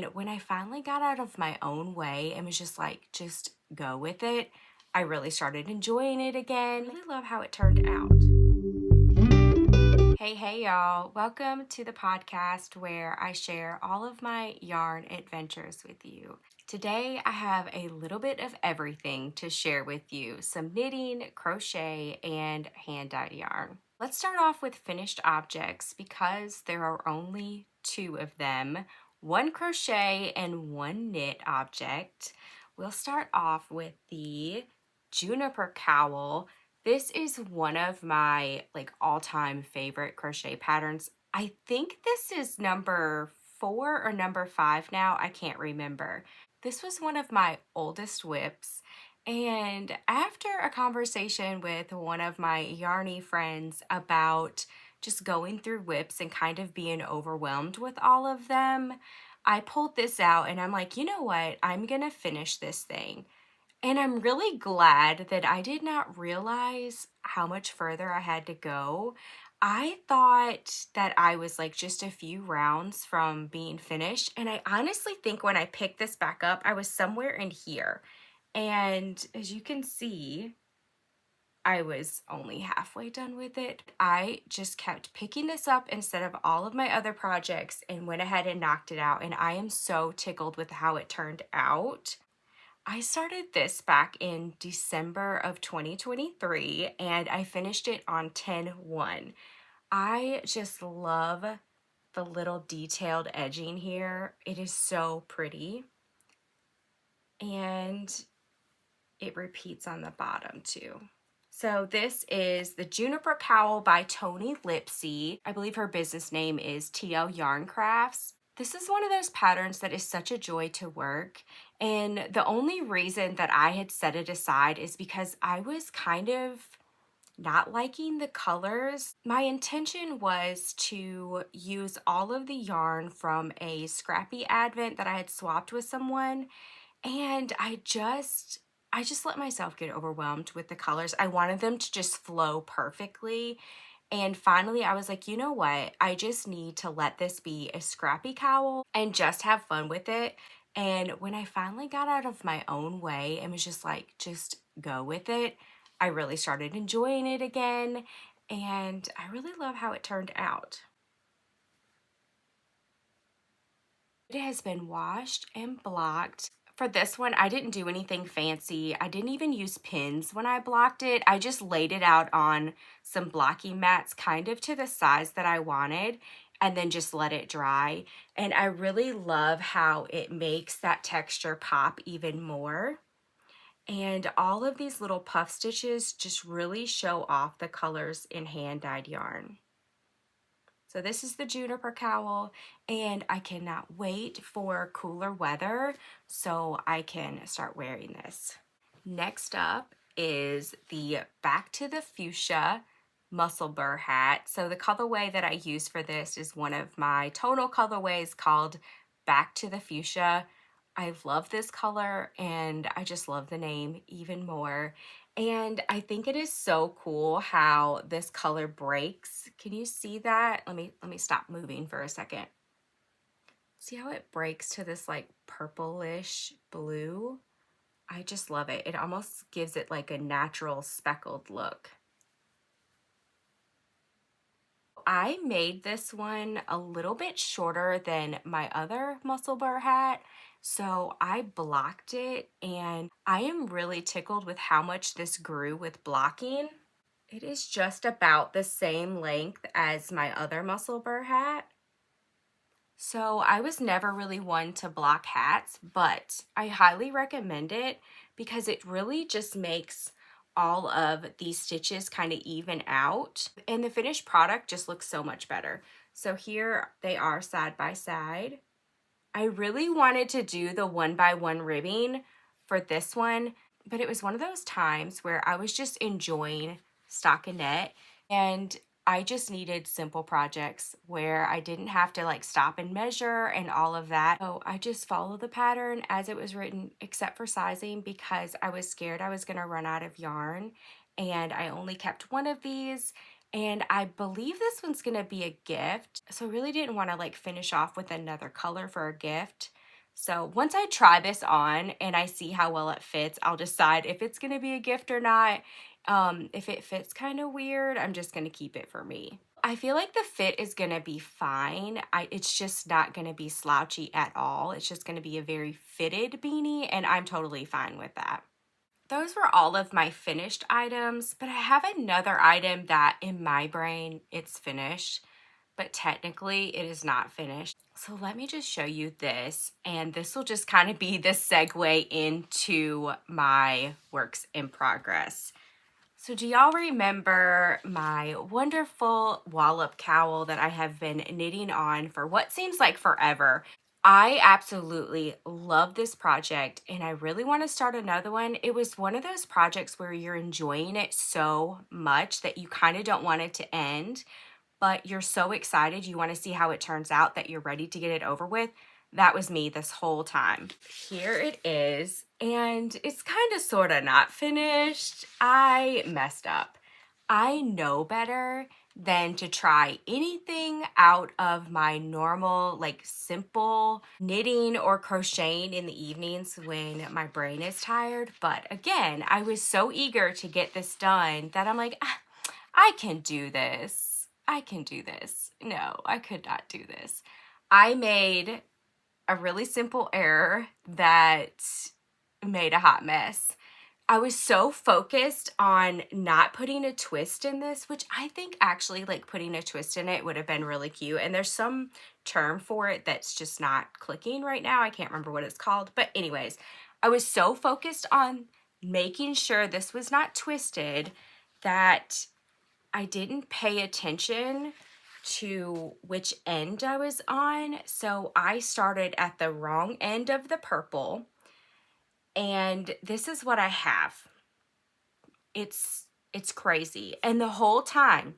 And when I finally got out of my own way and was just like, just go with it, I really started enjoying it again. I really love how it turned out. Hey y'all, welcome to the podcast where I share all of my yarn adventures with you. Today I have a little bit of everything to share with you, some knitting, crochet, and hand-dyed yarn. Let's start off with finished objects because there are only two of them, one crochet and one knit object. We'll start off with the Juniper Cowl. This is one of my all-time favorite crochet patterns. I think this is number 4 or number 5 now. I can't remember. This was one of my oldest whips, and after a conversation with one of my yarny friends about just going through whips and kind of being overwhelmed with all of them, I pulled this out and I'm like, you know what? I'm gonna finish this thing. And I'm really glad that I did not realize how much further I had to go. I thought that I was just a few rounds from being finished. And I honestly think when I picked this back up, I was somewhere in here. And as you can see, I was only halfway done with it. I just kept picking this up instead of all of my other projects and went ahead and knocked it out. And I am so tickled with how it turned out. I started this back in December of 2023 and I finished it on 10/1. I just love the little detailed edging here. It is so pretty. And it repeats on the bottom too. So this is the Juniper Cowl by Toni Lipsey. I believe her business name is TL Yarn Crafts. This is one of those patterns that is such a joy to work, and the only reason that I had set it aside is because I was kind of not liking the colors. My intention was to use all of the yarn from a scrappy advent that I had swapped with someone, and I just let myself get overwhelmed with the colors. I wanted them to just flow perfectly. And finally, I was like, you know what? I just need to let this be a scrappy cowl and just have fun with it. And when I finally got out of my own way and was just like, just go with it, I really started enjoying it again. And I really love how it turned out. It has been washed and blocked. For this one, I didn't do anything fancy. I didn't even use pins when I blocked it. I just laid it out on some blocking mats kind of to the size that I wanted and then just let it dry. And I really love how it makes that texture pop even more. And all of these little puff stitches just really show off the colors in hand-dyed yarn. So this is the Juniper Cowl, and I cannot wait for cooler weather so I can start wearing this. Next up is the Back to the Fuchsia muscle burr hat. So the colorway that I use for this is one of my tonal colorways called Back to the Fuchsia. I love this color and I just love the name even more. And I think it is so cool how this color breaks. Can you see that? Let me stop moving for a second. See how it breaks to this purplish blue? I just love it. It almost gives it like a natural speckled look. I made this one a little bit shorter than my other muscle burr hat, so I blocked it, and I am really tickled with how much this grew with blocking. It is just about the same length as my other muscle burr hat. So I was never really one to block hats, but I highly recommend it because it really just makes all of these stitches kind of even out, and the finished product just looks so much better. So here they are side by side. I really wanted to do the 1x1 ribbing for this one, but it was one of those times where I was just enjoying stockinette and I just needed simple projects where I didn't have to stop and measure and all of that. So I just followed the pattern as it was written, except for sizing, because I was scared I was gonna run out of yarn, and I only kept one of these. And I believe this one's gonna be a gift, so I really didn't want to finish off with another color for a gift. So once I try this on and I see how well it fits, I'll decide if it's going to be a gift or not. If it fits kind of weird, I'm just going to keep it for me. I feel like the fit is going to be fine. It's just not going to be slouchy at all. It's just going to be a very fitted beanie, and I'm totally fine with that. Those were all of my finished items, but I have another item that in my brain it's finished, but technically it is not finished. So let me just show you this, and this will just kind of be the segue into my works in progress. So do y'all remember my wonderful Wallup Cowl that I have been knitting on for what seems like forever? I absolutely love this project and I really want to start another one. It was one of those projects where you're enjoying it so much that you kind of don't want it to end, but you're so excited, you want to see how it turns out that you're ready to get it over with. That was me this whole time. Here it is, and it's kind of sort of not finished. I messed up. I know better than to try anything out of my normal, like simple knitting or crocheting in the evenings when my brain is tired. But again, I was so eager to get this done that I'm like, I can do this. I can do this. No, I could not do this. I made a really simple error that made a hot mess. I was so focused on not putting a twist in this, which I think actually like putting a twist in it would have been really cute. And there's some term for it that's just not clicking right now. I can't remember what it's called. But anyways, I was so focused on making sure this was not twisted that I didn't pay attention to which end I was on. So I started at the wrong end of the purple. And this is what I have. It's crazy. And the whole time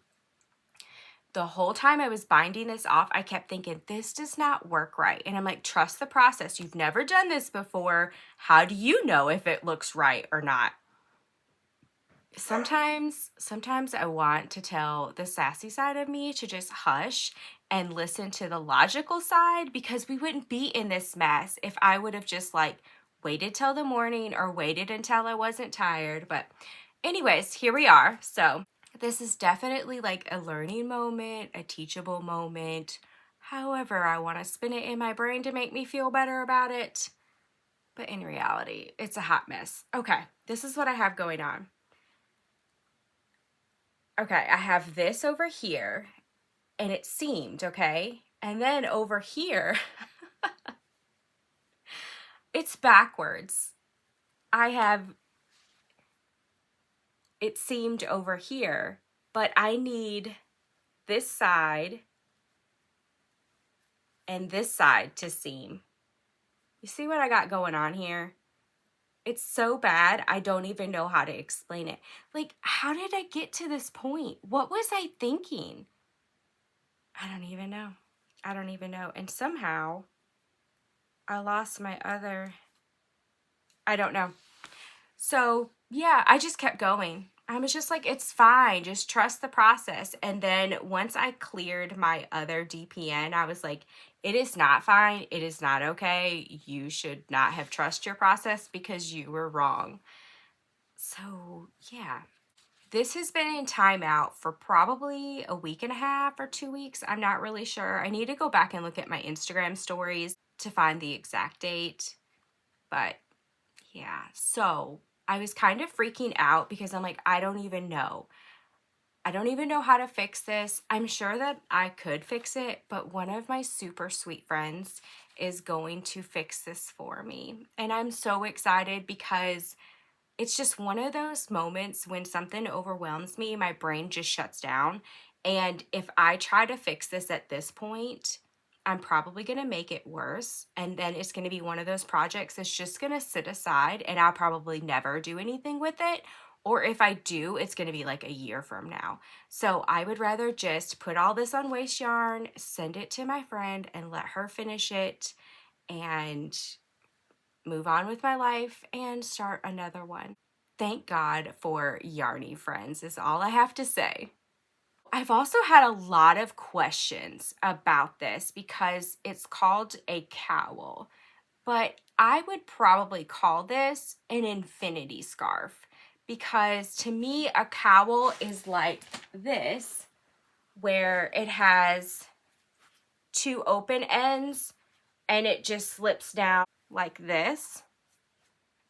I was binding this off, I kept thinking, this does not work right. And I'm like, trust the process. You've never done this before. How do you know if it looks right or not? Sometimes I want to tell the sassy side of me to just hush and listen to the logical side, because we wouldn't be in this mess if I would have just like waited till the morning or waited until I wasn't tired. But anyways, here we are. So this is definitely like a learning moment, a teachable moment, however I want to spin it in my brain to make me feel better about it. But in reality, it's a hot mess. Okay, this is what I have going on. Okay, I have this over here, and it seamed, okay? And then over here, it's backwards. I have it seamed over here, but I need this side and this side to seam. You see what I got going on here? It's so bad, I don't even know how to explain it. Like, how did I get to this point? What was I thinking? I don't even know. I don't even know. And somehow, I lost my other, I don't know. So, yeah, I just kept going. I was just like, it's fine. Just trust the process. And then once I cleared my other DPN, I was like, it is not fine. It is not okay. You should not have trusted your process because you were wrong. So, yeah. This has been in timeout for probably a week and a half or 2 weeks. I'm not really sure. I need to go back and look at my Instagram stories to find the exact date. But, yeah. So, I was kind of freaking out because I'm like, I don't even know. I don't even know how to fix this. I'm sure that I could fix it, but one of my super sweet friends is going to fix this for me. And I'm so excited because it's just one of those moments when something overwhelms me, my brain just shuts down. And if I try to fix this at this point, I'm probably going to make it worse. And then it's going to be one of those projects that's just going to sit aside and I'll probably never do anything with it. Or if I do, it's going to be like a year from now. So I would rather just put all this on waste yarn, send it to my friend and let her finish it and move on with my life and start another one. Thank God for yarny friends is all I have to say. I've also had a lot of questions about this because it's called a cowl. but I would probably call this an infinity scarf because to me, a cowl is like this, where it has two open ends and it just slips down like this.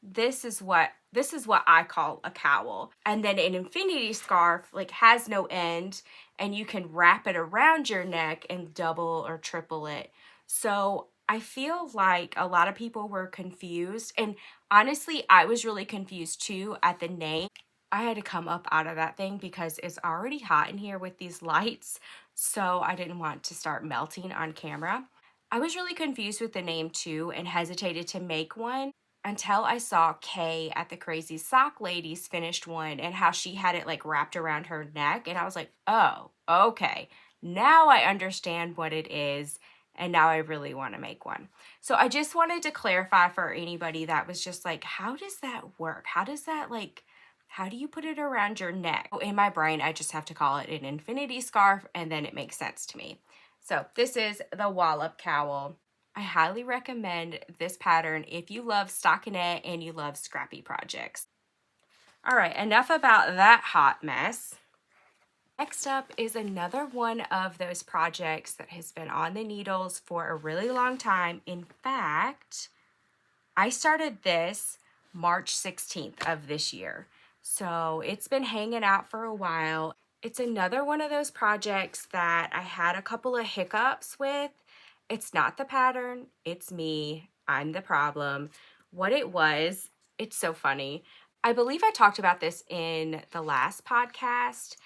This is what I call a cowl. And then an infinity scarf like has no end and you can wrap it around your neck and double or triple it. So I feel like a lot of people were confused, and honestly I was really confused too at the name. I had to come up out of that thing because it's already hot in here with these lights, so I didn't want to start melting on camera. I was really confused with the name too and hesitated to make one until I saw Kay at the Crazy Sock Ladies finished one and how she had it like wrapped around her neck. And I was like, oh, okay. Now I understand what it is. And now I really want to make one. So I just wanted to clarify for anybody that was just like, how does that work? How does that like, how do you put it around your neck? In my brain, I just have to call it an infinity scarf and then it makes sense to me. So this is the Wallup Cowl. I highly recommend this pattern if you love stockinette and you love scrappy projects. All right, enough about that hot mess. Next up is another one of those projects that has been on the needles for a really long time. In fact, I started this March 16th of this year. So it's been hanging out for a while. It's another one of those projects that I had a couple of hiccups with. It's not the pattern, it's me. I'm the problem. What it was, it's so funny. I believe I talked about this in the last podcast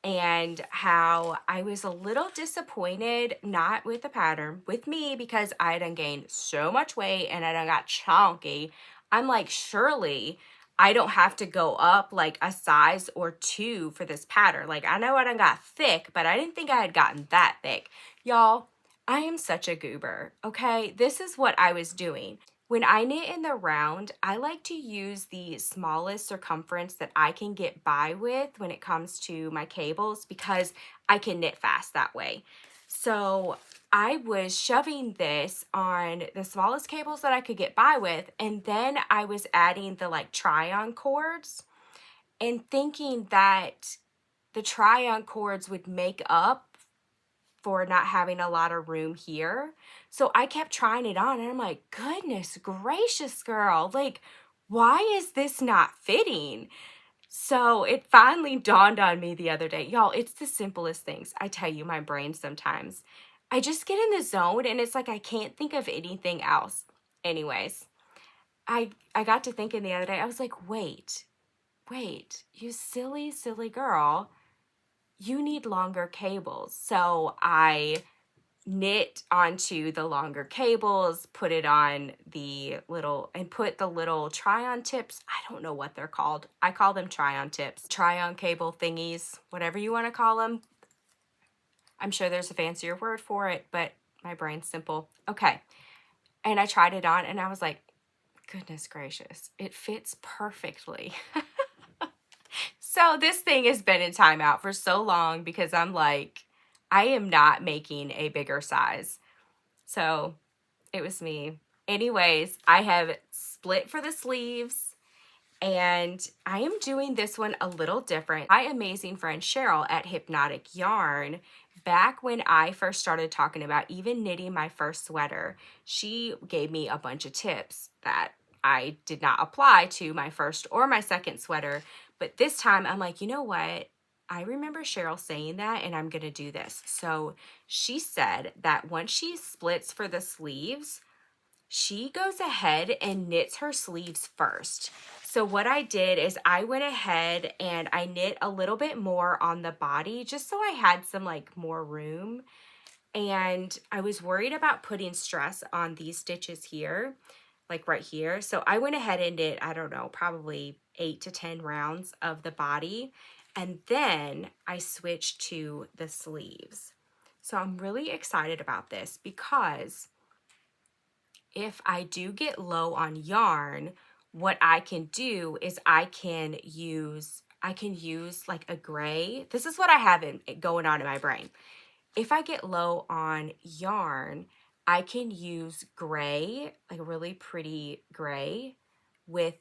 and how I was a little disappointed, not with the pattern, with me, because I done gained so much weight and I done got chunky. I'm like, surely I don't have to go up like a size or two for this pattern. Like, I know I done got thick, but I didn't think I had gotten that thick. Y'all, I am such a goober, okay? This is what I was doing. When I knit in the round, I like to use the smallest circumference that I can get by with when it comes to my cables because I can knit fast that way. So I was shoving this on the smallest cables that I could get by with, and then I was adding the like try-on cords and thinking that the try-on cords would make up for not having a lot of room here. So I kept trying it on and I'm like, goodness gracious, girl, like, why is this not fitting? So it finally dawned on me the other day. Y'all, it's the simplest things. I tell you, my brain sometimes. I just get in the zone and it's like I can't think of anything else. Anyways, I got to thinking the other day, I was like, wait, you silly, silly girl. You need longer cables. So I knit onto the longer cables, put it on the little, and put the little try-on tips. I don't know what they're called. I call them try-on tips, try-on cable thingies, whatever you want to call them. I'm sure there's a fancier word for it, but my brain's simple. Okay. And I tried it on and I was like, goodness gracious, it fits perfectly. So this thing has been in timeout for so long because I'm like, I am not making a bigger size. So it was me. Anyways, I have split for the sleeves and I am doing this one a little different. My amazing friend Shawl at Hypnotic Yarn, back when I first started talking about even knitting my first sweater, she gave me a bunch of tips that I did not apply to my first or my second sweater. But this time I'm like, you know what? I remember Cheryl saying that and I'm going to do this. So she said that once she splits for the sleeves, she goes ahead and knits her sleeves first. So what I did is I went ahead and I knit a little bit more on the body just so I had some like more room. And I was worried about putting stress on these stitches here, like right here. So I went ahead and knit, I don't know, probably 8 to 10 rounds of the body. And then I switched to the sleeves. So I'm really excited about this because if I do get low on yarn, what I can do is I can use like a gray. This is what I have going on in my brain. If I get low on yarn, I can use gray, like a really pretty gray with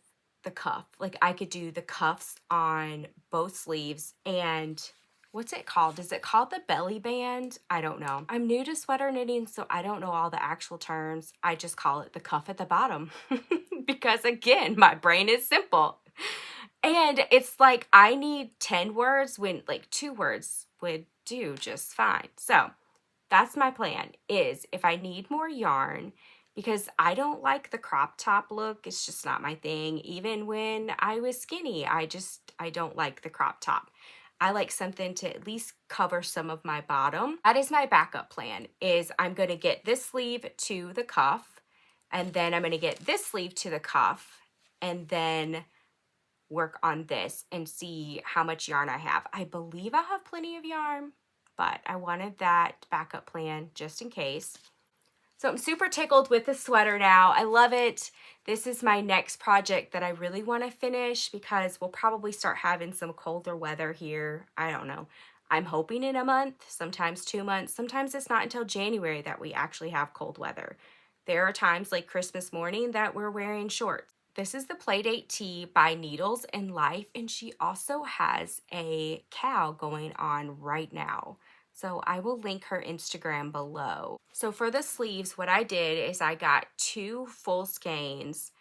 the cuff. Like I could do the cuffs on both sleeves and what's it called? Is it called the belly band? I don't know. I'm new to sweater knitting, so I don't know all the actual terms. I just call it the cuff at the bottom because again, my brain is simple. And it's like I need 10 words when like 2 words would do just fine. So that's my plan, is if I need more yarn, because I don't like the crop top look. It's just not my thing. Even when I was skinny, I don't like the crop top. I like something to at least cover some of my bottom. That is my backup plan, is I'm going to get this sleeve to the cuff, and then I'm going to get this sleeve to the cuff, and then work on this and see how much yarn I have. I believe I have plenty of yarn, but I wanted that backup plan just in case. So I'm super tickled with the sweater now. I love it. This is my next project that I really want to finish because we'll probably start having some colder weather here. I don't know. I'm hoping in a month, sometimes 2 months. Sometimes it's not until January that we actually have cold weather. There are times like Christmas morning that we're wearing shorts. This is the Playdate Tee by Needles and Life, and she also has a cowl going on right now. So I will link her Instagram below. So for the sleeves, what I did is I got 2 full skeins,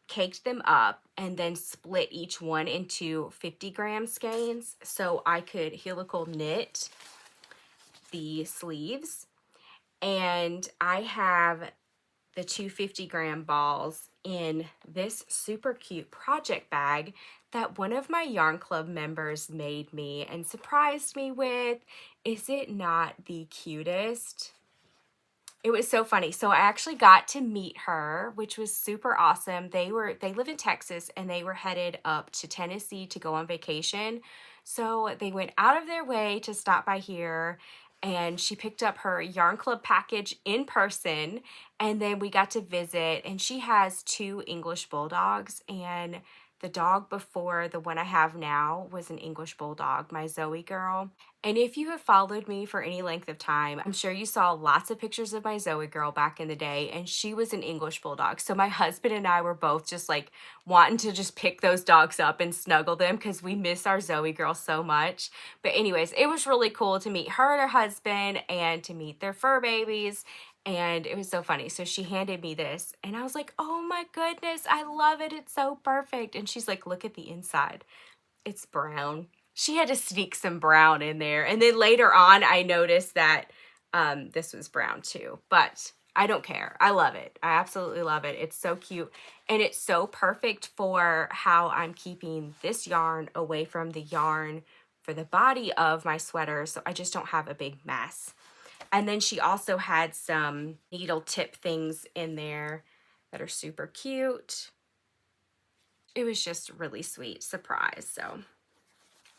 caked them up, and then split each one into 50-gram skeins so I could helical knit the sleeves. And I have the 250-gram balls in this super cute project bag that one of my yarn club members made me and surprised me with. Is it not the cutest? It was so funny. So I actually got to meet her, which was super awesome. They live in Texas and they were headed up to Tennessee to go on vacation. So they went out of their way to stop by here, and she picked up her yarn club package in person, and then we got to visit. And she has 2 English bulldogs, and the dog before the one I have now was an English bulldog, my Zoe girl. And if you have followed me for any length of time, I'm sure you saw lots of pictures of my Zoe girl back in the day, and she was an English bulldog. So my husband and I were both just like wanting to just pick those dogs up and snuggle them because we miss our Zoe girl so much. But anyways, it was really cool to meet her and her husband and to meet their fur babies. And it was so funny. So she handed me this and I was like, oh my goodness, I love it. It's so perfect. And she's like, look at the inside. It's brown. She had to sneak some brown in there. And then later on, I noticed that this was brown too. But I don't care. I love it. I absolutely love it. It's so cute. And it's so perfect for how I'm keeping this yarn away from the yarn for the body of my sweater, so I just don't have a big mess. And then she also had some needle tip things in there that are super cute. It was just a really sweet surprise, so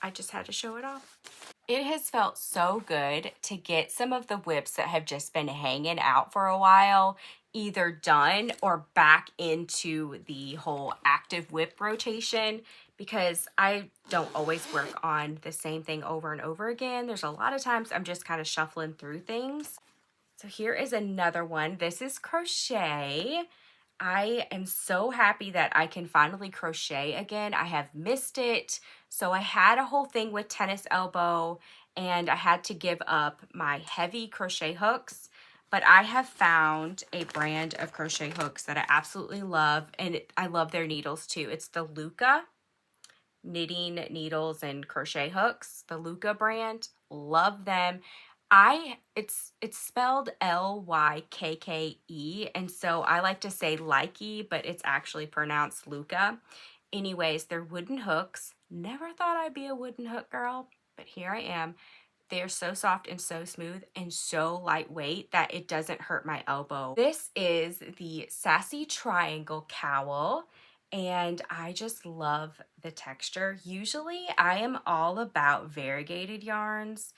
I just had to show it off. It has felt so good to get some of the whips that have just been hanging out for a while either done or back into the whole active whip rotation, because I don't always work on the same thing over and over again. There's a lot of times I'm just kind of shuffling through things. So here is another one. This is Crochet. I am so happy that I can finally crochet again. I have missed it. So I had a whole thing with tennis elbow and I had to give up my heavy crochet hooks, but I have found a brand of crochet hooks that I absolutely love, and I love their needles too. It's the Luca knitting needles and crochet hooks, the Luca brand. Love them. It's spelled L-Y-K-K-E, and so I like to say likey, but it's actually pronounced Luca. Anyways, they're wooden hooks. Never thought I'd be a wooden hook girl, but here I am. They're so soft and so smooth and so lightweight that it doesn't hurt my elbow. This is the Sassy Triangle Cowl, and I just love the texture. Usually I am all about variegated yarns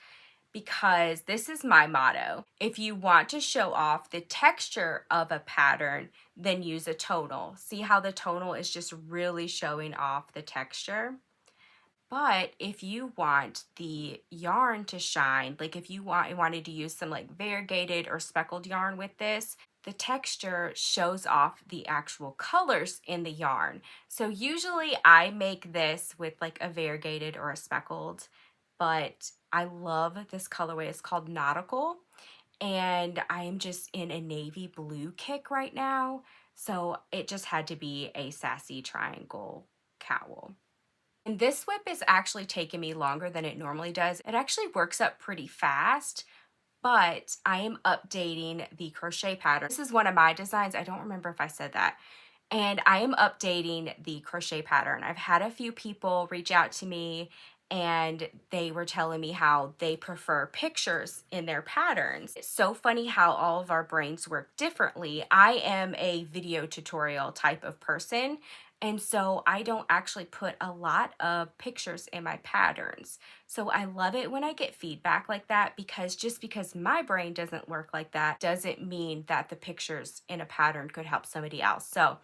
because this is my motto. If you want to show off the texture of a pattern, then use a tonal. See how the tonal is just really showing off the texture? But if you want the yarn to shine, like if you wanted to use some like variegated or speckled yarn with this, the texture shows off the actual colors in the yarn. So usually I make this with like a variegated or a speckled, but I love this colorway. It's called Nautical, and I am just in a navy blue kick right now. So it just had to be a sassy triangle cowl. And this whip is actually taking me longer than it normally does. It actually works up pretty fast, but I am updating the crochet pattern. This is one of my designs. I don't remember if I said that. And I am updating the crochet pattern. I've had a few people reach out to me and they were telling me how they prefer pictures in their patterns. It's so funny how all of our brains work differently. I am a video tutorial type of person, and so I don't actually put a lot of pictures in my patterns. So I love it when I get feedback like that, because just because my brain doesn't work like that doesn't mean that the pictures in a pattern could help somebody else. So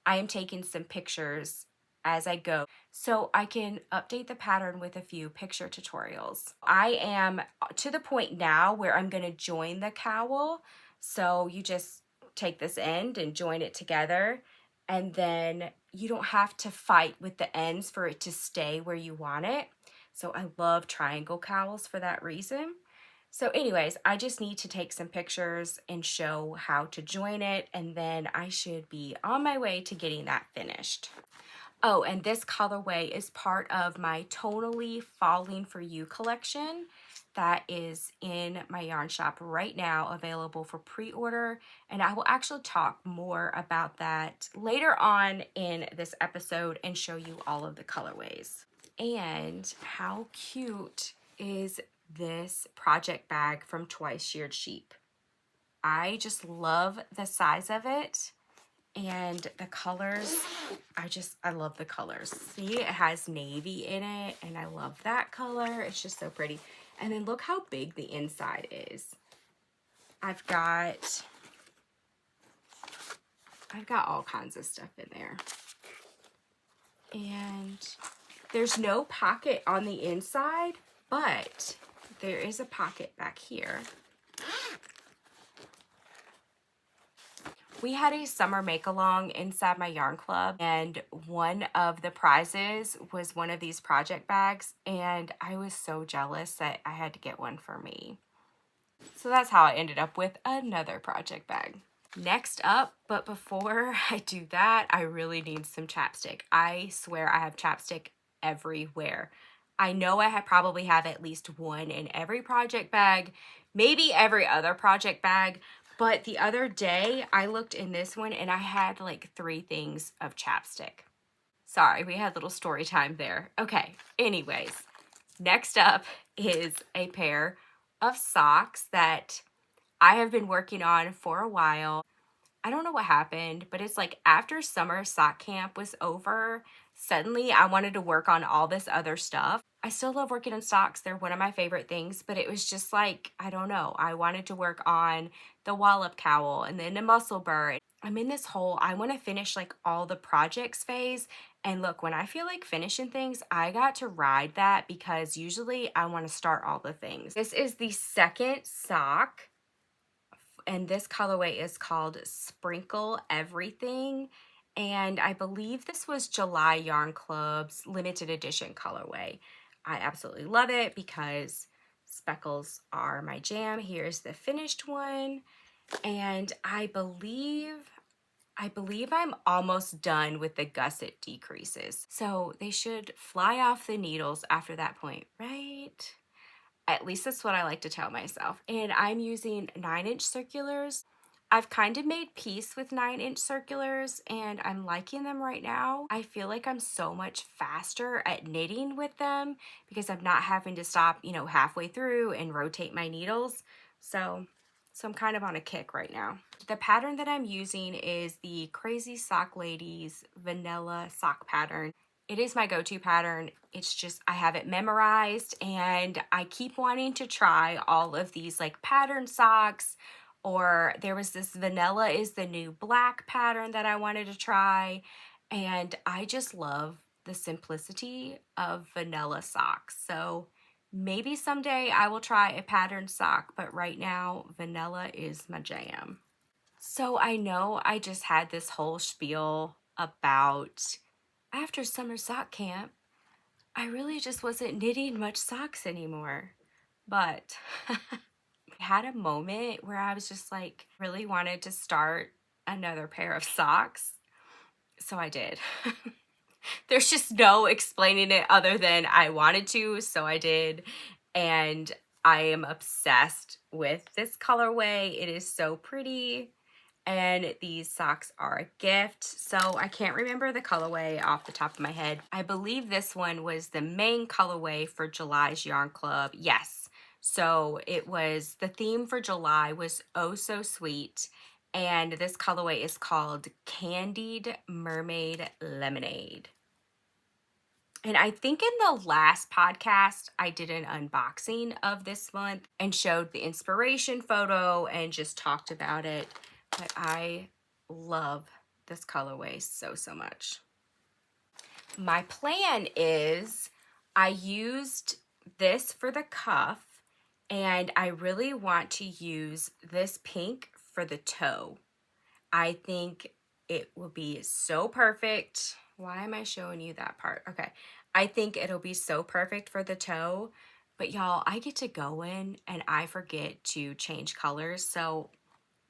I am taking some pictures as I go so I can update the pattern with a few picture tutorials. I am to the point now where I'm going to join the cowl. So you just take this end and join it together, and then you don't have to fight with the ends for it to stay where you want it. So I love triangle cowls for that reason. So anyways, I just need to take some pictures and show how to join it, and then I should be on my way to getting that finished. Oh, and this colorway is part of my Tonally Falling For You collection that is in my yarn shop right now, available for pre-order, and I will actually talk more about that later on in this episode and show you all of the colorways. And how cute is this project bag from Twice Sheared Sheep? I just love the size of it. And the colors, I love the colors. See, it has navy in it, and I love that color. It's just so pretty. And then look how big the inside is. I've got all kinds of stuff in there. And there's no pocket on the inside, but there is a pocket back here. We had a summer make-along inside my yarn club, and one of the prizes was one of these project bags, and I was so jealous that I had to get one for me. So that's how I ended up with another project bag. Next up, but before I do that, I really need some chapstick. I swear I have chapstick everywhere. I know I probably have at least one in every project bag, maybe every other project bag. But the other day, I looked in this one and I had like 3 things of chapstick. Sorry, we had a little story time there. Okay, anyways, next up is a pair of socks that I have been working on for a while. I don't know what happened, but it's like after summer sock camp was over, suddenly I wanted to work on all this other stuff. I still love working on socks. They're one of my favorite things, but it was just like, I don't know. I wanted to work on the Wallup Cowl and then the muscle burr. I'm in this whole, I want to finish like all the projects phase. And look, when I feel like finishing things, I got to ride that, because usually I want to start all the things. This is the second sock, and this colorway is called Sprinkle Everything. And I believe this was July Yarn Club's limited edition colorway. I absolutely love it because speckles are my jam. Here's the finished one. And I believe I'm almost done with the gusset decreases. So they should fly off the needles after that point, right? At least that's what I like to tell myself. And I'm using 9-inch circulars. I've kind of made peace with 9-inch circulars, and I'm liking them right now. I feel like I'm so much faster at knitting with them because I'm not having to stop, halfway through and rotate my needles. So I'm kind of on a kick right now. The pattern that I'm using is the Crazy Sock Ladies vanilla sock pattern. It is my go-to pattern. It's just, I have it memorized, and I keep wanting to try all of these like pattern socks, or there was this vanilla is the new black pattern that I wanted to try, and I just love the simplicity of vanilla socks. So maybe someday I will try a patterned sock, but right now vanilla is my jam. So I know I just had this whole spiel about after summer sock camp, I really just wasn't knitting much socks anymore. But I had a moment where I was just like, really wanted to start another pair of socks. So I did. There's just no explaining it other than I wanted to, so I did. And I am obsessed with this colorway. It is so pretty. And these socks are a gift. So I can't remember the colorway off the top of my head. I believe this one was the main colorway for July's Yarn Club. Yes. So it was, the theme for July was Oh So Sweet. And this colorway is called Candied Mermaid Lemonade. And I think in the last podcast, I did an unboxing of this month and showed the inspiration photo and just talked about it. But I love this colorway so, so much. My plan is I used this for the cuff, and I really want to use this pink for the toe. I think it will be so perfect. Why am I showing you that part? Okay. I think it'll be so perfect for the toe, but y'all, I get to go in and I forget to change colors. So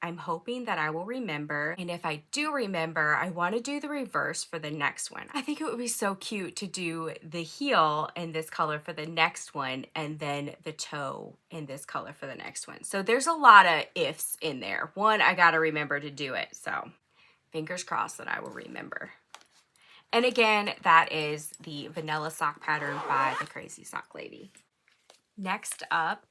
I'm hoping that I will remember. And if I do remember, I want to do the reverse for the next one. I think it would be so cute to do the heel in this color for the next one and then the toe in this color for the next one. So there's a lot of ifs in there. One, I got to remember to do it. So fingers crossed that I will remember. And again, that is the vanilla sock pattern by the Crazy Sock Lady. Next up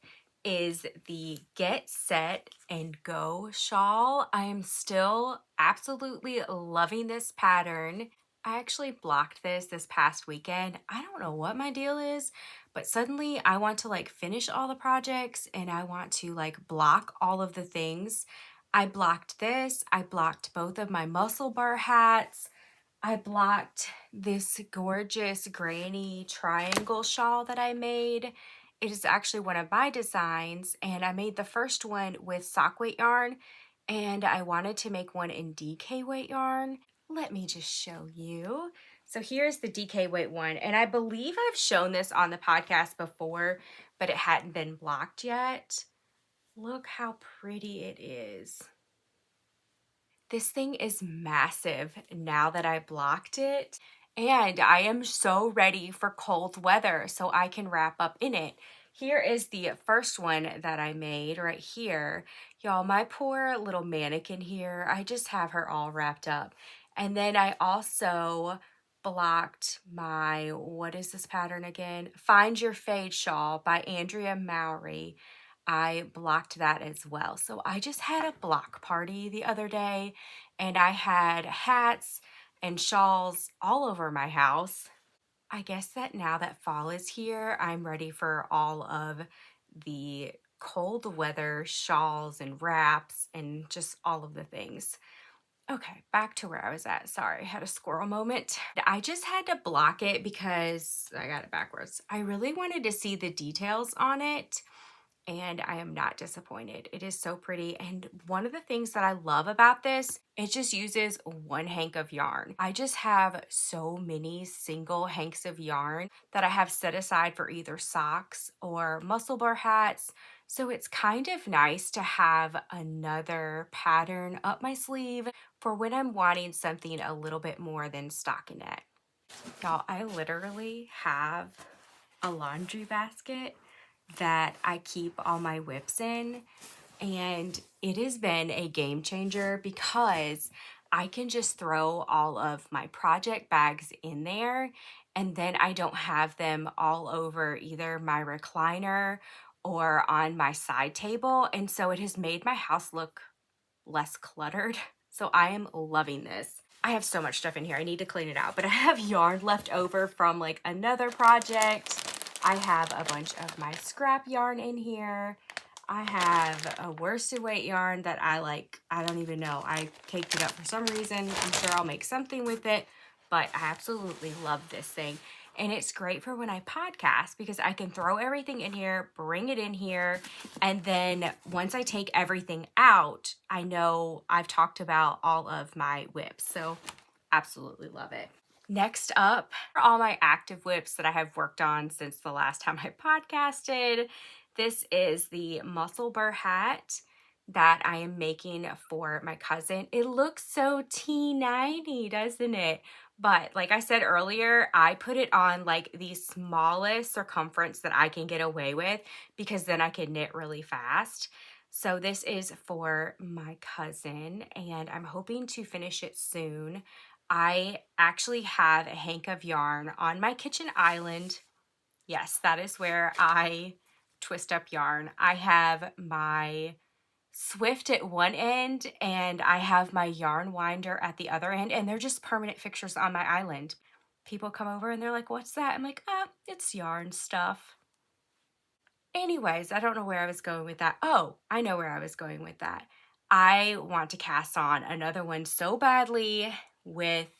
is the Get Set and Go shawl. I am still absolutely loving this pattern. I actually blocked this past weekend. I don't know what my deal is, but suddenly I want to like finish all the projects and I want to like block all of the things. I blocked this. I blocked both of my muscle bar hats. I blocked this gorgeous granny triangle shawl that I made. It is actually one of my designs, and I made the first one with sock weight yarn, and I wanted to make one in DK weight yarn. Let me just show you. So here's the DK weight one, and I believe I've shown this on the podcast before, but it hadn't been blocked yet. Look how pretty it is. This thing is massive now that I blocked it, and I am so ready for cold weather so I can wrap up in it. Here is the first one that I made right here. Y'all, my poor little mannequin here, I just have her all wrapped up. And then I also blocked my, what is this pattern again? Find Your Fade shawl by Andrea Mowry. I blocked that as well. So I just had a block party the other day and I had hats and shawls all over my house. I guess that now that fall is here, I'm ready for all of the cold weather shawls and wraps and just all of the things. Okay, back to where I was at. Sorry, I had a squirrel moment. I just had to block it because I got it backwards. I really wanted to see the details on it. And I am not disappointed. It is so pretty. And one of the things that I love about this, it just uses one hank of yarn. I just have so many single hanks of yarn that I have set aside for either socks or muscle bar hats. So it's kind of nice to have another pattern up my sleeve for when I'm wanting something a little bit more than stockinette. Y'all, I literally have a laundry basket that I keep all my whips in, and it has been a game changer because I can just throw all of my project bags in there and then I don't have them all over either my recliner or on my side table, and so it has made my house look less cluttered. So I am loving this. I have so much stuff in here. I need to clean it out, but I have yarn left over from like another project. I have a bunch of my scrap yarn in here. I have a worsted weight yarn that I don't even know. I caked it up for some reason. I'm sure I'll make something with it, but I absolutely love this thing. And it's great for when I podcast because I can throw everything in here, bring it in here, and then once I take everything out, I know I've talked about all of my whips. So absolutely love it. Next up are all my active whips that I have worked on since the last time I podcasted. This is the muscle burr hat that I am making for my cousin. It looks so teeny, doesn't it? But like I said earlier, I put it on like the smallest circumference that I can get away with because then I can knit really fast. So this is for my cousin and I'm hoping to finish it soon. I actually have a hank of yarn on my kitchen island. Yes, that is where I twist up yarn. I have my Swift at one end and I have my yarn winder at the other end, and they're just permanent fixtures on my island. People come over and they're like, "What's that?" I'm like, it's yarn stuff. Anyways, I don't know where I was going with that. Oh, I know where I was going with that. I want to cast on another one so badly with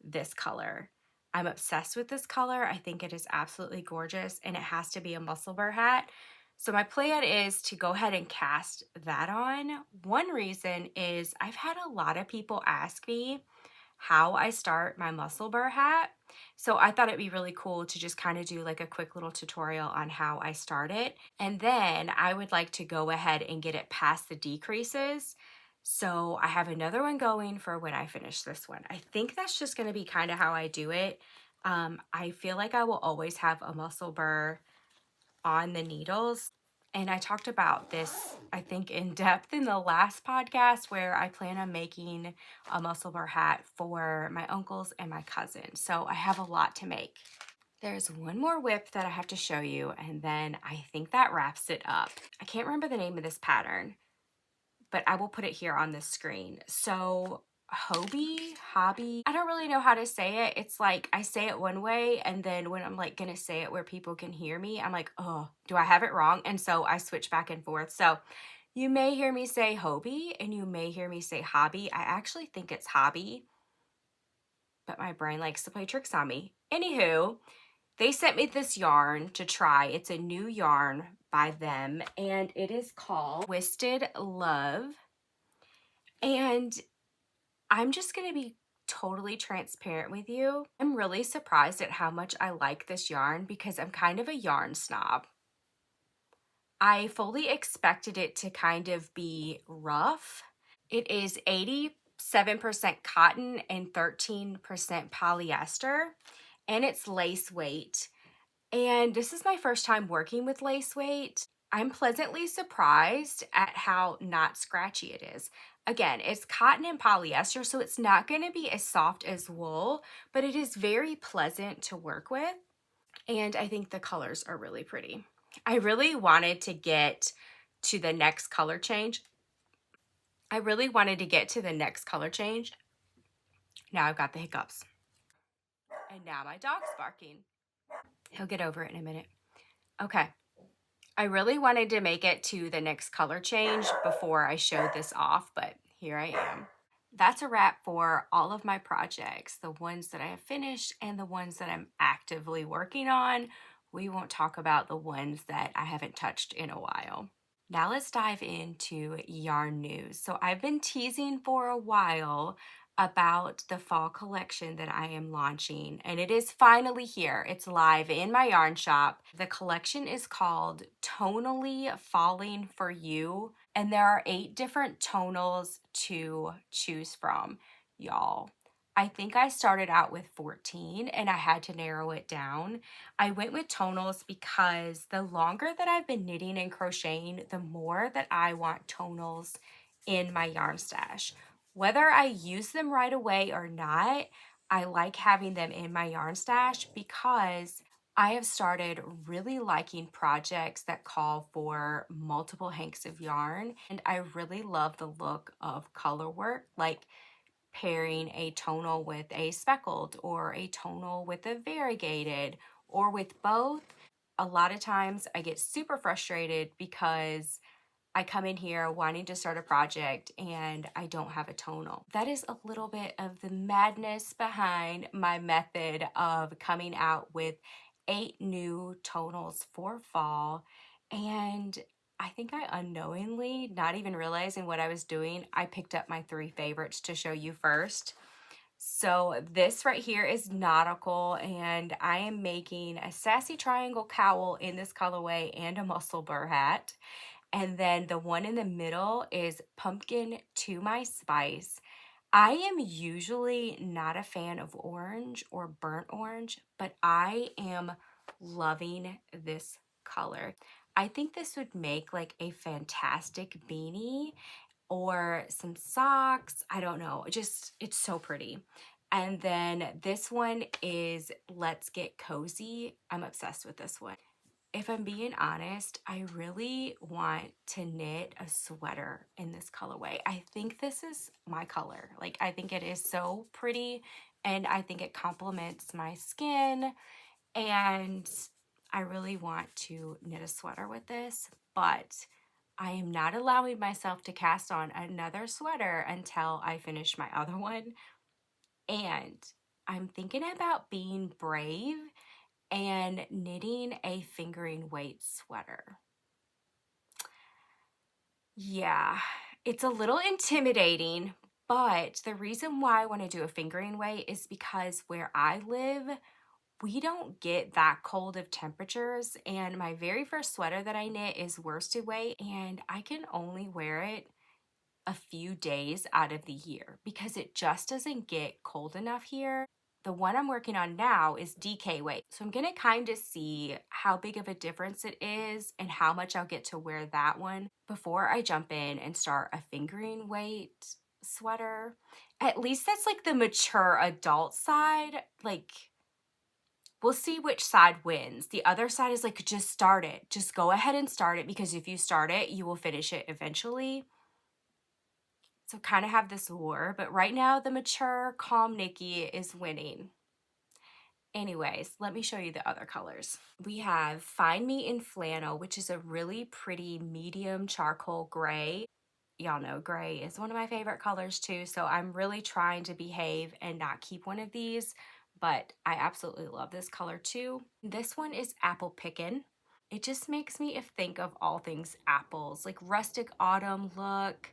this color. I'm obsessed with this color. I think it is absolutely gorgeous and it has to be a muscle burr hat. So my plan is to go ahead and cast that on. One reason is I've had a lot of people ask me how I start my muscle burr hat. So I thought it'd be really cool to just kind of do like a quick little tutorial on how I start it. And then I would like to go ahead and get it past the decreases. So I have another one going for when I finish this one. I think that's just going to be kind of how I do it. I feel like I will always have a muscle burr on the needles. And I talked about this, I think, in depth in the last podcast where I plan on making a muscle burr hat for my uncles and my cousins. So I have a lot to make. There's one more whip that I have to show you, and then I think that wraps it up. I can't remember the name of this pattern, but I will put it here on the screen. So hobby, I don't really know how to say it. It's like I say it one way, and then when I'm like gonna say it where people can hear me, I'm like, oh, do I have it wrong? And so I switch back and forth. So you may hear me say hobby and you may hear me say hobby. I actually think it's hobby, but my brain likes to play tricks on me. Anywho, they sent me this yarn to try. It's a new yarn by them, and it is called Twisted Love. And I'm just going to be totally transparent with you. I'm really surprised at how much I like this yarn because I'm kind of a yarn snob. I fully expected it to kind of be rough. It is 87% cotton and 13% polyester, and it's lace weight. And this is my first time working with lace weight. I'm pleasantly surprised at how not scratchy it is. Again, it's cotton and polyester, so it's not going to be as soft as wool, but it is very pleasant to work with. And I think the colors are really pretty. I really wanted to get to the next color change. Now I've got the hiccups. And now my dog's barking. He'll get over it in a minute. Okay. I really wanted to make it to the next color change before I showed this off, but here I am. That's a wrap for all of my projects, the ones that I have finished and the ones that I'm actively working on. We won't talk about the ones that I haven't touched in a while. Now let's dive into yarn news. So I've been teasing for a while about the fall collection that I am launching, and it is finally here. It's live in my yarn shop. The collection is called Tonally Falling for You, and there are 8 different tonals to choose from, y'all. I think I started out with 14 and I had to narrow it down. I went with tonals because the longer that I've been knitting and crocheting, the more that I want tonals in my yarn stash. Whether I use them right away or not, I like having them in my yarn stash because I have started really liking projects that call for multiple hanks of yarn, and I really love the look of color work, like pairing a tonal with a speckled or a tonal with a variegated or with both. A lot of times I get super frustrated because I come in here wanting to start a project and I don't have a tonal. That is a little bit of the madness behind my method of coming out with 8 new tonals for fall. And I think I unknowingly, not even realizing what I was doing, I picked up my 3 favorites to show you first. So this right here is nautical, and I am making a sassy triangle cowl in this colorway and a muscle burr hat. And then the one in the middle is pumpkin to my spice. I am usually not a fan of orange or burnt orange, but I am loving this color. I think this would make like a fantastic beanie or some socks. I don't know, just it's so pretty. And then this one is Let's Get Cozy. I'm obsessed with this one. If I'm being honest, I really want to knit a sweater in this colorway. I think this is my color. Like, I think it is so pretty and I think it complements my skin, and I really want to knit a sweater with this, but I am not allowing myself to cast on another sweater until I finish my other one. And I'm thinking about being brave and knitting a fingering weight sweater. Yeah, it's a little intimidating, but the reason why I want to do a fingering weight is because where I live, we don't get that cold of temperatures, and my very first sweater that I knit is worsted weight, and I can only wear it a few days out of the year because it just doesn't get cold enough here. The one I'm working on now is DK weight. So I'm gonna kind of see how big of a difference it is and how much I'll get to wear that one before I jump in and start a fingering weight sweater. At least that's like the mature adult side. Like, we'll see which side wins. The other side is like, just start it. Just go ahead and start it, because if you start it, you will finish it eventually. So kind of have this war, but right now the mature, calm Nikki is winning. Anyways, let me show you the other colors. We have Find Me in Flannel, which is a really pretty medium charcoal gray. Y'all know gray is one of my favorite colors too, so I'm really trying to behave and not keep one of these, but I absolutely love this color too. This one is Apple Pickin'. It just makes me think of all things apples, like rustic autumn look.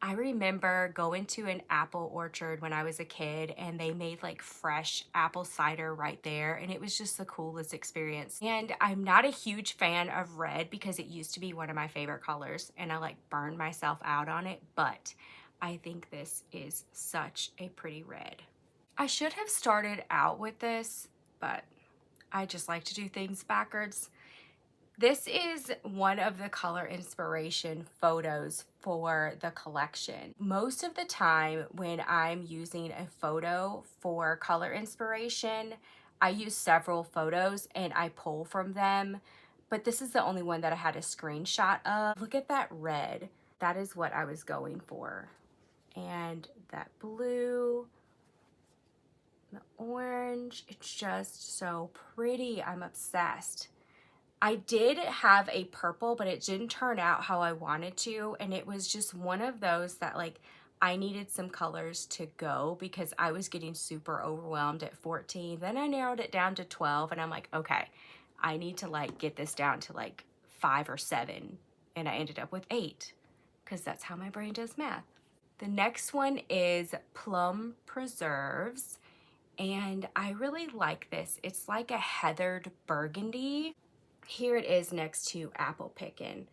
I remember going to an apple orchard when I was a kid, and they made like fresh apple cider right there, and it was just the coolest experience. And I'm not a huge fan of red because it used to be one of my favorite colors and I like burned myself out on it, but I think this is such a pretty red. I should have started out with this, but I just like to do things backwards. This is one of the color inspiration photos for the collection. Most of the time when I'm using a photo for color inspiration, I use several photos and I pull from them, but this is the only one that I had a screenshot of. Look at that red. That is what I was going for. And that blue, the orange, it's just so pretty. I'm obsessed. I did have a purple, but it didn't turn out how I wanted to, and it was just one of those that like I needed some colors to go because I was getting super overwhelmed at 14. Then I narrowed it down to 12, and I'm like, okay, I need to like get this down to like 5 or 7, and I ended up with 8 because that's how my brain does math. The next one is Plum Preserves, and I really like this. It's like a heathered burgundy. Here it is next to Apple Pickin'.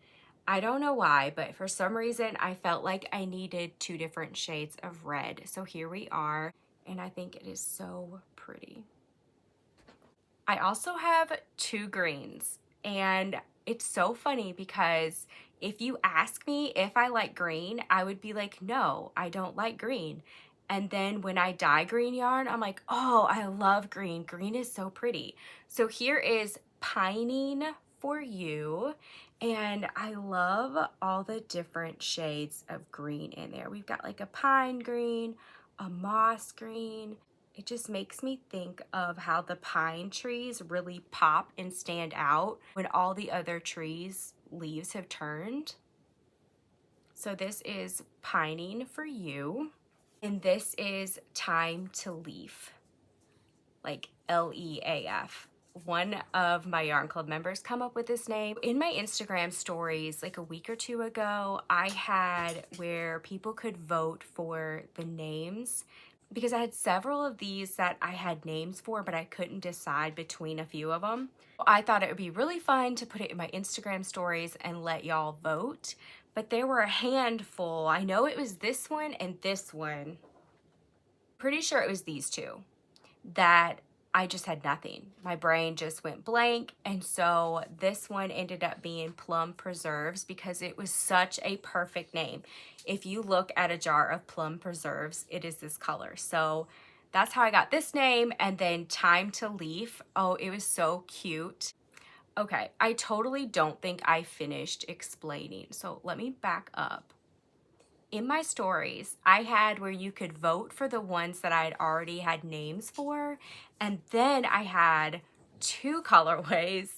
I don't know why, but for some reason I felt like I needed 2 different shades of red. So here we are, and I think it is so pretty. I also have 2 greens, and it's so funny because if you ask me if I like green, I would be like, no, I don't like green. And then when I dye green yarn, I'm like, oh, I love green. Green is so pretty. So here is Pining for You, and I love all the different shades of green in there. We've got like a pine green, a moss green. It just makes me think of how the pine trees really pop and stand out when all the other trees' leaves have turned. So this is Pining for You, and this is Time to Leaf, like Leaf. One of my yarn club members come up with this name. In my Instagram stories like a week or two ago, I had where people could vote for the names because I had several of these that I had names for, but I couldn't decide between a few of them. I thought it would be really fun to put it in my Instagram stories and let y'all vote, but there were a handful. I know it was this one and this one. Pretty sure it was these two that I just had nothing. My brain just went blank. And so this one ended up being Plum Preserves because it was such a perfect name. If you look at a jar of Plum Preserves, it is this color. So that's how I got this name. And then Time to Leaf. Oh, it was so cute. Okay, I totally don't think I finished explaining. So let me back up. In my stories, I had where you could vote for the ones that I had already had names for, and then I had two colorways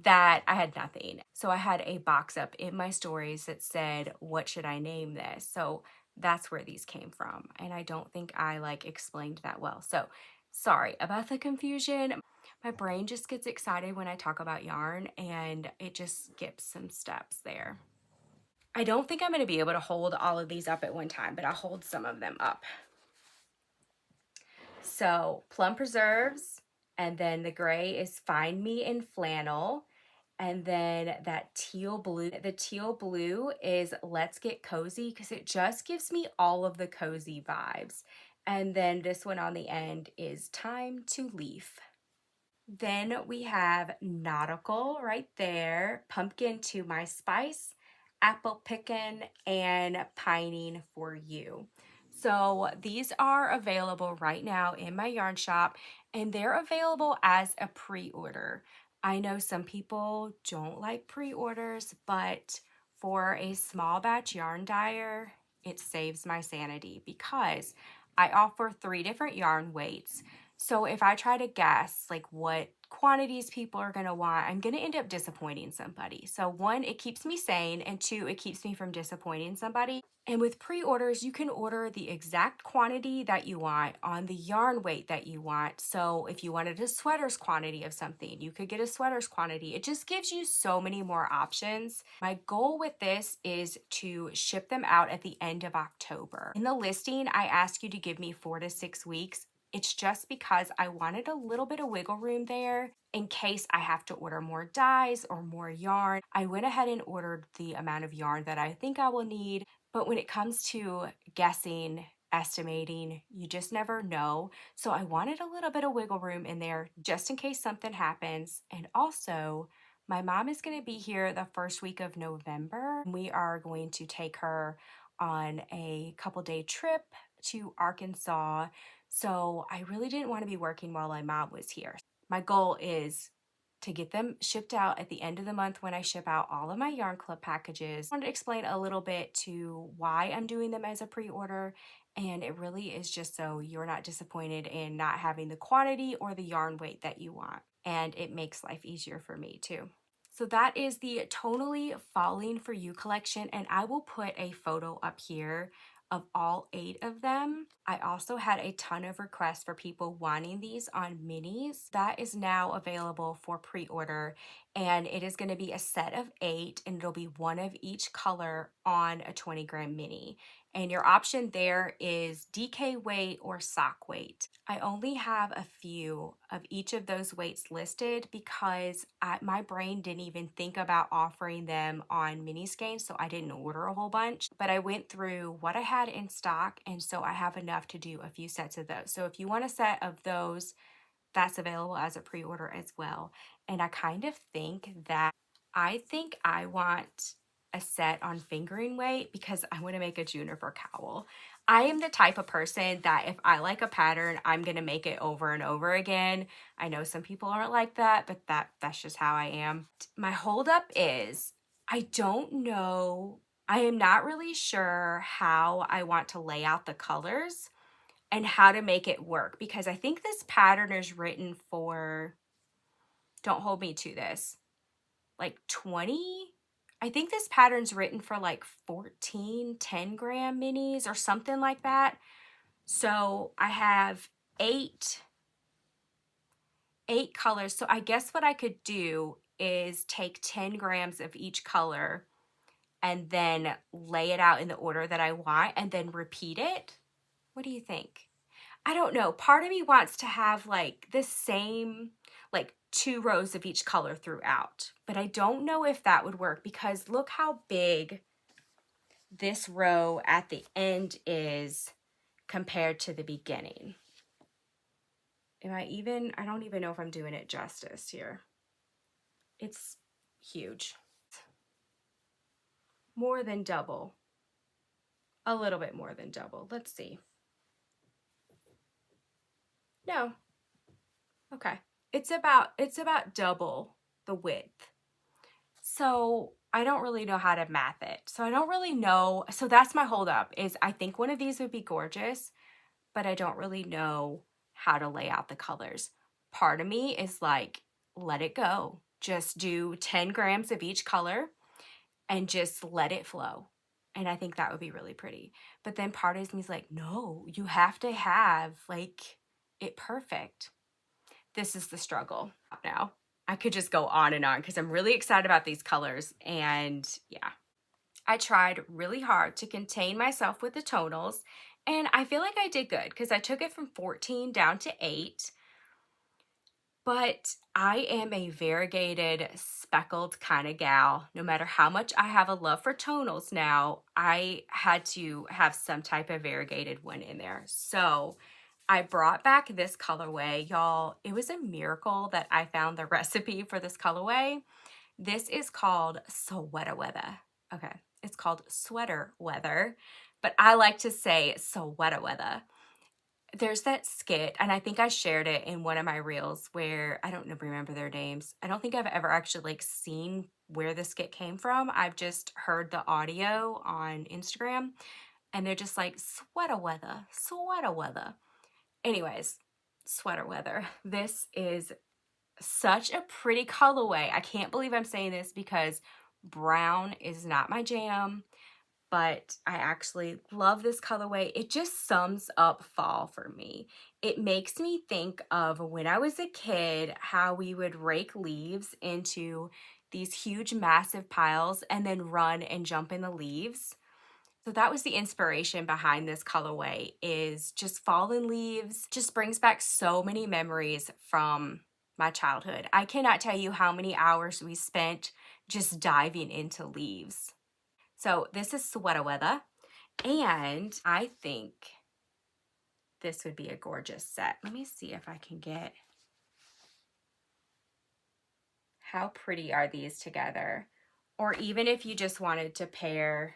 that I had nothing. So I had a box up in my stories that said, what should I name this? So that's where these came from, and I don't think I like explained that well. So sorry about the confusion. My brain just gets excited when I talk about yarn, and it just skips some steps there. I don't think I'm going to be able to hold all of these up at one time, but I'll hold some of them up. So Plum Preserves, and then the gray is Find Me in Flannel, and then that teal blue. The teal blue is Let's Get Cozy because it just gives me all of the cozy vibes. And then this one on the end is Time to Leaf. Then we have Nautical right there, Pumpkin to My Spice, Apple Pickin', and Pining for You. So these are available right now in my yarn shop, and they're available as a pre-order. I know some people don't like pre-orders, but for a small batch yarn dyer, it saves my sanity because I offer 3 different yarn weights. So if I try to guess like what quantities people are going to want, I'm going to end up disappointing somebody. So 1, it keeps me sane, and 2, it keeps me from disappointing somebody. And with pre-orders, you can order the exact quantity that you want on the yarn weight that you want. So if you wanted a sweater's quantity of something, you could get a sweater's quantity. It just gives you so many more options. My goal with this is to ship them out at the end of October. In the listing, I ask you to give me 4 to 6 weeks. It's just because I wanted a little bit of wiggle room there in case I have to order more dyes or more yarn. I went ahead and ordered the amount of yarn that I think I will need, but when it comes to guessing, estimating, you just never know. So I wanted a little bit of wiggle room in there just in case something happens. And also, my mom is going to be here the first week of November. We are going to take her on a couple-day trip to Arkansas. So I really didn't want to be working while my mom was here. My goal is to get them shipped out at the end of the month when I ship out all of my yarn club packages. I wanted to explain a little bit to why I'm doing them as a pre-order, and it really is just so you're not disappointed in not having the quantity or the yarn weight that you want, and it makes life easier for me too. So that is the Tonally Falling for You collection, and I will put a photo up here of all 8 of them. I also had a ton of requests for people wanting these on minis. That is now available for pre-order, and it is going to be a set of 8, and it'll be one of each color on a 20-gram mini. And your option there is DK weight or sock weight. I only have a few of each of those weights listed because my brain didn't even think about offering them on mini skeins, so I didn't order a whole bunch. But I went through what I had in stock, and so I have enough to do a few sets of those. So if you want a set of those, that's available as a pre-order as well. And I kind of think that I want a set on fingering weight because I want to make a Juniper Cowl. I am the type of person that if I like a pattern, I'm going to make it over and over again. I know some people aren't like that, but that's just how I am. My holdup is, I don't know, I am not really sure how I want to lay out the colors and how to make it work because I think this pattern is written for, don't hold me to this, like 20 I think this pattern's written for like 14 10-gram minis or something like that. So I have eight colors. So I guess what I could do is take 10 grams of each color and then lay it out in the order that I want and then repeat it. What do you think? I don't know. Part of me wants to have like the same, like 2 rows of each color throughout, but I don't know if that would work because look how big this row at the end is compared to the beginning. I don't even know if I'm doing it justice here. It's huge. More than double. A little bit more than double. Let's see. No. Okay. It's about double the width. So I don't really know how to math it. So I don't really know. So that's my holdup is I think one of these would be gorgeous, but I don't really know how to lay out the colors. Part of me is like, let it go. Just do 10 grams of each color and just let it flow. And I think that would be really pretty. But then part of me is like, no, you have to have like it perfect. This is the struggle now. I could just go on and on because I'm really excited about these colors. And yeah, I tried really hard to contain myself with the tonals. And I feel like I did good because I took it from 14 down to 8. But I am a variegated, speckled kind of gal. No matter how much I have a love for tonals now, I had to have some type of variegated one in there. So I brought back this colorway, y'all. It was a miracle that I found the recipe for this colorway. This is called sweater weather. Okay, it's called sweater weather, but I like to say sweater weather. There's that skit, and I think I shared it in one of my reels where I don't remember their names. I don't think I've ever actually like seen where the skit came from. I've just heard the audio on Instagram, and they're just like sweater weather, sweater weather. Anyways, sweater weather. This is such a pretty colorway. I can't believe I'm saying this because brown is not my jam, but I actually love this colorway. It just sums up fall for me. It makes me think of when I was a kid, how we would rake leaves into these huge massive piles and then run and jump in the leaves. So that was the inspiration behind this colorway, is just fallen leaves. Just brings back so many memories from my childhood. I cannot tell you how many hours we spent just diving into leaves. So this is sweater weather, and I think this would be a gorgeous set. Let me see if I can get, how pretty are these together? Or even if you just wanted to pair,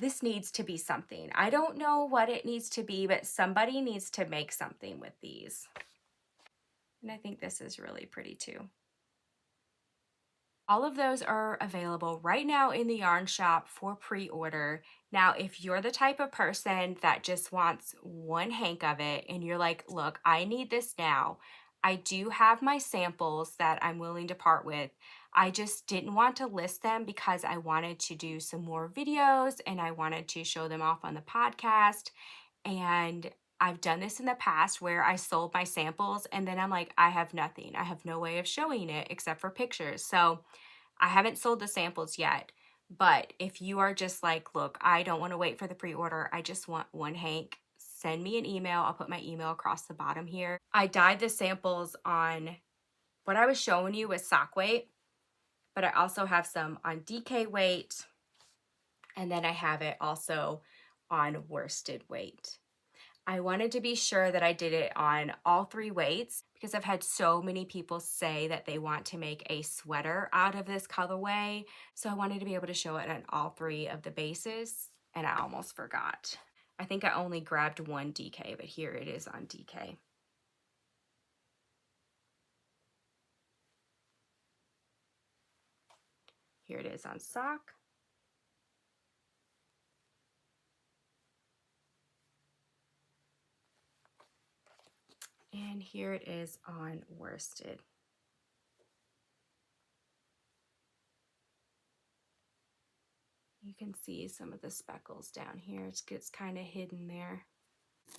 this needs to be something. I don't know what it needs to be, but somebody needs to make something with these. And I think this is really pretty too. All of those are available right now in the yarn shop for pre-order. Now, if you're the type of person that just wants one hank of it and you're like, look, I need this now, I do have my samples that I'm willing to part with. I just didn't want to list them because I wanted to do some more videos and I wanted to show them off on the podcast. And I've done this in the past where I sold my samples and then I'm like, I have nothing. I have no way of showing it except for pictures. So I haven't sold the samples yet. But if you are just like, look, I don't want to wait for the pre-order, I just want one hank, send me an email. I'll put my email across the bottom here. I dyed the samples on, what I was showing you was sock weight, but I also have some on DK weight, and then I have it also on worsted weight. I wanted to be sure that I did it on all 3 weights because I've had so many people say that they want to make a sweater out of this colorway. So I wanted to be able to show it on all 3 of the bases, and I almost forgot. I think I only grabbed one DK, but here it is on DK. Here it is on sock. And here it is on worsted. You can see some of the speckles down here. It gets kind of hidden there.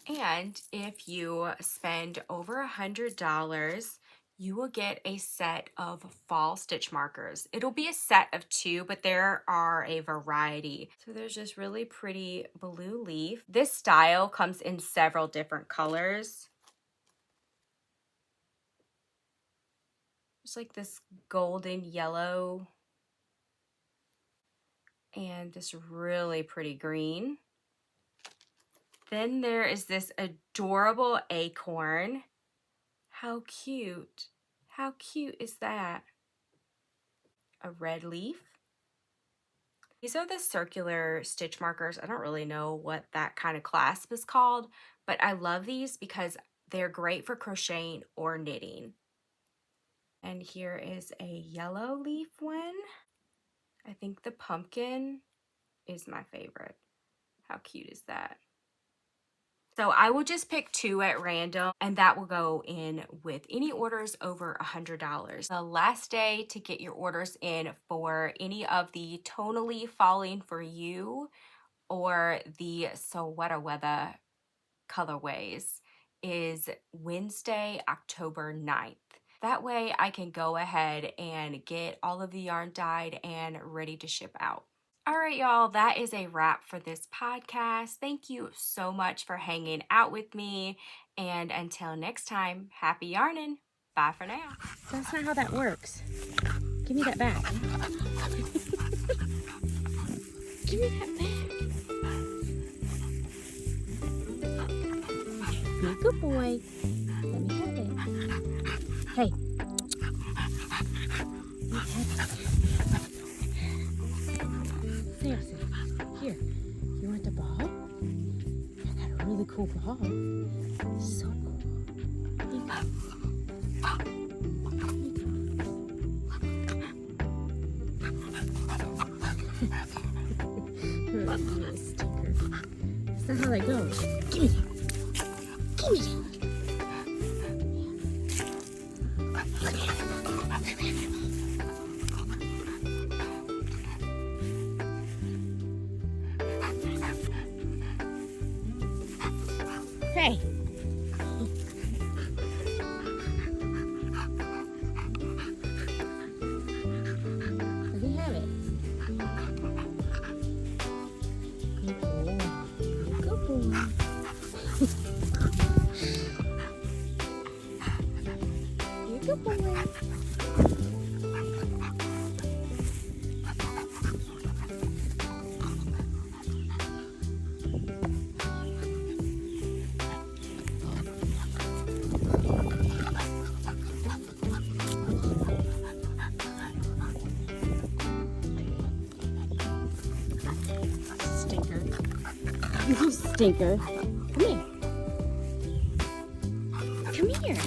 And if you spend over $100, you will get a set of fall stitch markers. It'll be a set of 2, but there are a variety. So there's this really pretty blue leaf. This style comes in several different colors. It's like this golden yellow and this really pretty green. Then there is this adorable acorn. How cute. How cute is that? A red leaf. These are the circular stitch markers. I don't really know what that kind of clasp is called, but I love these because they're great for crocheting or knitting. And here is a yellow leaf one. I think the pumpkin is my favorite. How cute is that? So I will just pick 2 at random, and that will go in with any orders over $100. The last day to get your orders in for any of the tonally falling for you or the sweater weather colorways is Wednesday, October 9th. That way I can go ahead and get all of the yarn dyed and ready to ship out. All right, y'all, that is a wrap for this podcast. Thank you so much for hanging out with me. And until next time, happy yarning. Bye for now. That's not how that works. Give me that back. Give me that back. Be a good boy. Let me have it. Hey. Seriously, here, you want the ball? I got a really cool ball. So cool. Here you go. Little stinker. That's not how that goes. Give me that. Give me that. Hey. Let me have it. Good boy. Good boy. You're a good boy. You stinker. Come here. Come here.